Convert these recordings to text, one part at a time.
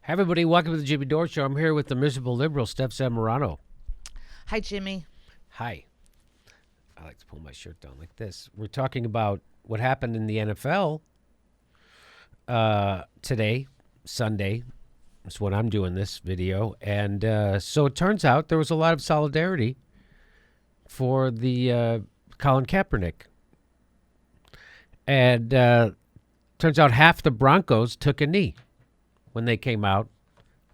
Hi, everybody. Welcome to the Jimmy Dore Show. I'm here with the miserable liberal, Steph Zamorano. Hi, Jimmy. Hi. I like to pull my shirt down like this. We're talking about what happened in the NFL today, Sunday. That's when I'm doing this video. And so it turns out there was a lot of solidarity for the Colin Kaepernick. And turns out half the Broncos took a knee when they came out.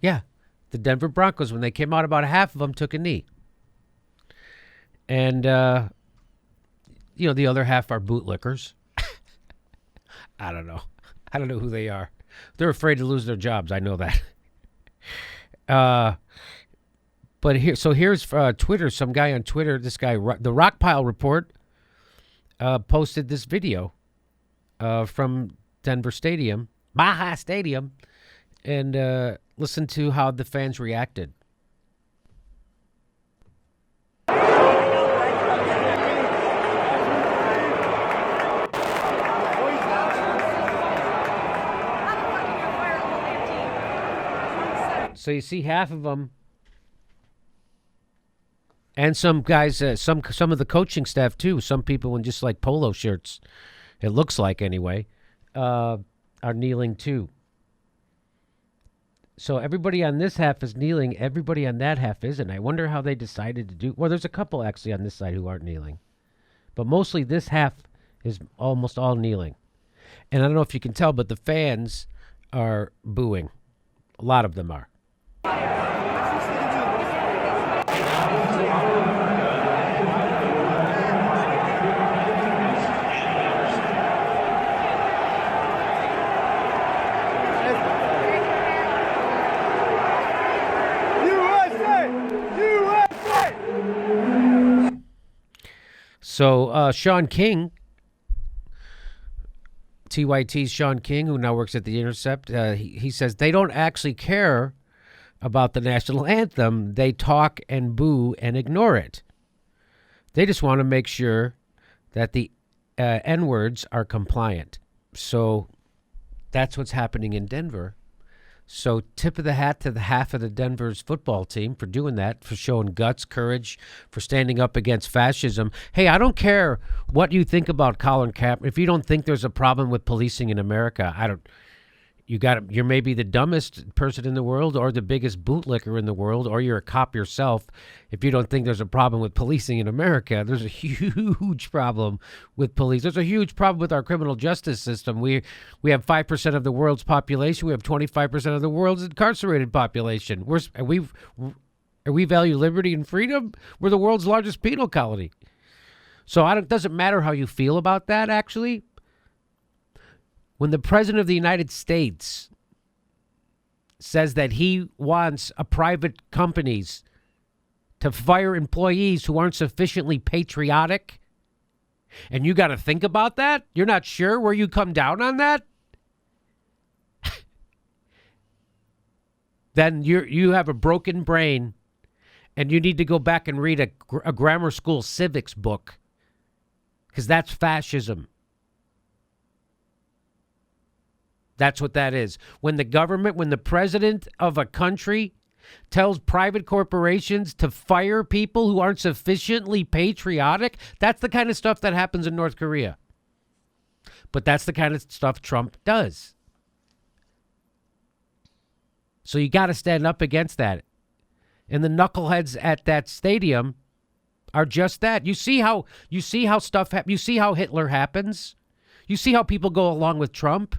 Yeah, the Denver Broncos, when they came out, about half of them took a knee. And, the other half are bootlickers. I don't know. I don't know who they are. They're afraid to lose their jobs. I know that. But here's Twitter. Some guy on Twitter, this guy, the Rockpile Report, posted this video from Denver Stadium, Baja Stadium, and listen to how the fans reacted. So you see half of them, and some guys, some of the coaching staff too. Some people in just like polo shirts, it looks like anyway, are kneeling too. So everybody on this half is kneeling. Everybody on that half isn't. I wonder how they decided to do. Well, there's a couple actually on this side who aren't kneeling, but mostly this half is almost all kneeling. And I don't know if you can tell, but the fans are booing. A lot of them are. So Sean King, TYT's Sean King, who now works at The Intercept, he says they don't actually care about the national anthem. They talk and boo and ignore it. They just want to make sure that the N-words are compliant. So that's what's happening in Denver. So tip of the hat to the half of the Denver's football team for doing that, for showing guts, courage, for standing up against fascism. Hey, I don't care what you think about Colin Kaepernick. If you don't think there's a problem with policing in America, you're maybe the dumbest person in the world or the biggest bootlicker in the world, or you're a cop yourself. If you don't think there's a problem with policing in America, there's a huge problem with police. There's a huge problem with our criminal justice system. We have 5% of the world's population. We have 25% of the world's incarcerated population. We value liberty and freedom. We're the world's largest penal colony. So it doesn't matter how you feel about that, actually. When the President of the United States says that he wants private companies to fire employees who aren't sufficiently patriotic, and you got to think about that, you're not sure where you come down on that, then you have a broken brain, and you need to go back and read a grammar school civics book, because that's fascism. That's what that is. When the president of a country tells private corporations to fire people who aren't sufficiently patriotic, that's the kind of stuff that happens in North Korea. But that's the kind of stuff Trump does. So you got to stand up against that. And the knuckleheads at that stadium are just that. You see how stuff happens. You see how Hitler happens. You see how people go along with Trump.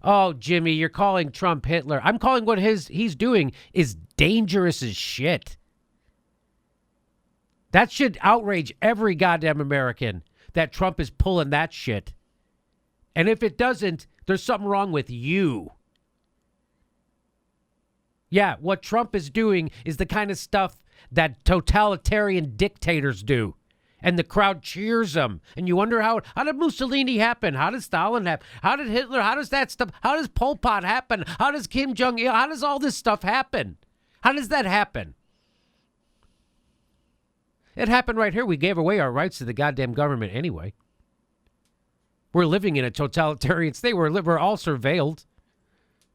Oh, Jimmy, you're calling Trump Hitler. I'm calling what he's doing is dangerous as shit. That should outrage every goddamn American that Trump is pulling that shit. And if it doesn't, there's something wrong with you. Yeah, what Trump is doing is the kind of stuff that totalitarian dictators do. And the crowd cheers him. And you wonder how did Mussolini happen? How did Stalin happen? How did Hitler? How does that stuff? How does Pol Pot happen? How does Kim Jong-il? How does all this stuff happen? How does that happen? It happened right here. We gave away our rights to the goddamn government anyway. We're living in a totalitarian state. We're all surveilled.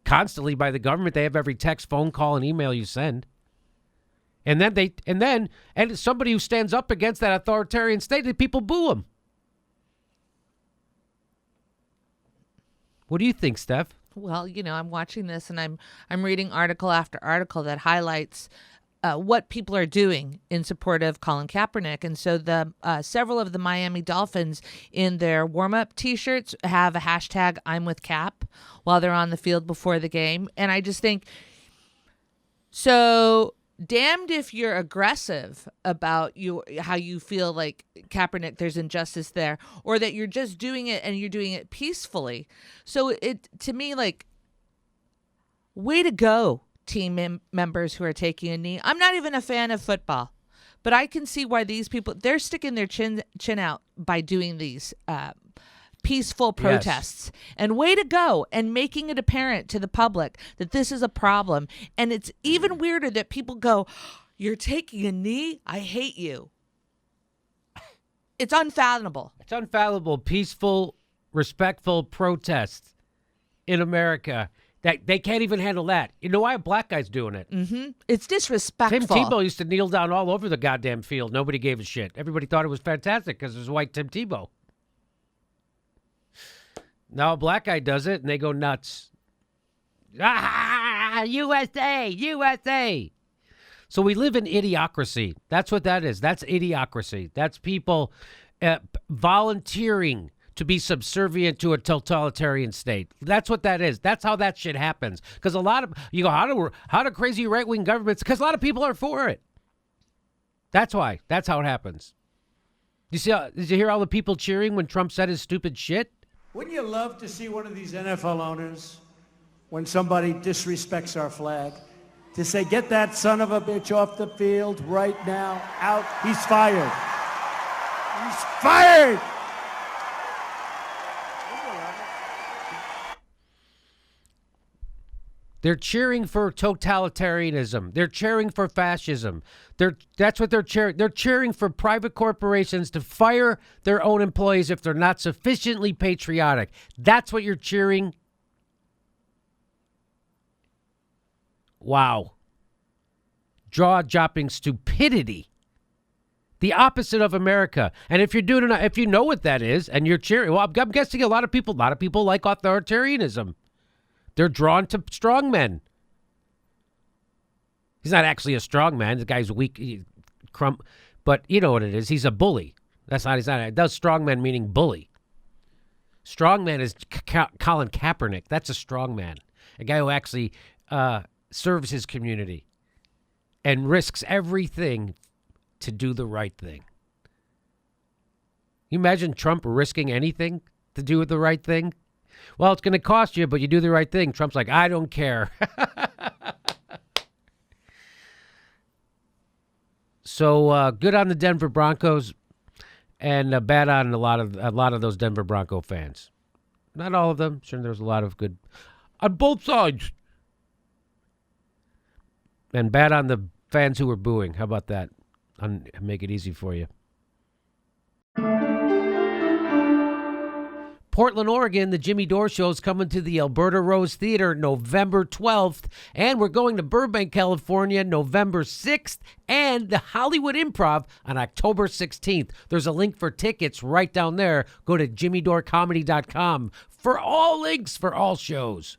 constantly by the government. They have every text, phone call, and email you send. And somebody who stands up against that authoritarian state, the people boo them. What do you think, Steph? Well, I'm watching this and I'm reading article after article that highlights what people are doing in support of Colin Kaepernick. And so the several of the Miami Dolphins in their warm-up T-shirts have a hashtag I'm with Cap while they're on the field before the game. And I just think, so damned if you're aggressive about how you feel like Kaepernick, there's injustice there, or that you're just doing it and you're doing it peacefully. So to me, like, way to go, team members who are taking a knee. I'm not even a fan of football, but I can see why these people, they're sticking their chin out by doing these peaceful protests. Yes. And way to go, and making it apparent to the public that this is a problem. And it's even weirder that people go, you're taking a knee? I hate you. It's unfathomable. It's unfathomable. Peaceful, respectful protests in America. That they can't even handle that. You know why? A black guy's doing it. Mm-hmm. It's disrespectful. Tim Tebow used to kneel down all over the goddamn field. Nobody gave a shit. Everybody thought it was fantastic because it was white Tim Tebow. Now a black guy does it, and they go nuts. Ah, USA, USA. So we live in idiocracy. That's what that is. That's idiocracy. That's people volunteering to be subservient to a totalitarian state. That's what that is. That's how that shit happens. Because a lot of, you go, how do crazy right-wing governments, because a lot of people are for it. That's why. That's how it happens. Did you hear all the people cheering when Trump said his stupid shit? Wouldn't you love to see one of these NFL owners, when somebody disrespects our flag, to say, get that son of a bitch off the field right now, out, he's fired. He's fired! They're cheering for totalitarianism. They're cheering for fascism. That's what they're cheering. They're cheering for private corporations to fire their own employees if they're not sufficiently patriotic. That's what you're cheering. Wow. Jaw-dropping stupidity. The opposite of America. And if you're doing it, if you know what that is, and you're cheering, well, I'm guessing a lot of people like authoritarianism. They're drawn to strongmen. He's not actually a strongman. The guy's weak, but you know what it is. He's a bully. He's not. It does strongman meaning bully. Strongman is Colin Kaepernick. That's a strongman. A guy who actually serves his community and risks everything to do the right thing. You imagine Trump risking anything to do the right thing? Well, it's going to cost you, but you do the right thing. Trump's like, I don't care. So good on the Denver Broncos, and bad on a lot of those Denver Bronco fans. Not all of them. Sure, there's a lot of good on both sides, and bad on the fans who were booing. How about that? I'll make it easy for you. Portland, Oregon, the Jimmy Dore Show is coming to the Alberta Rose Theater November 12th. And we're going to Burbank, California, November 6th. And the Hollywood Improv on October 16th. There's a link for tickets right down there. Go to jimmydoorecomedy.com for all links for all shows.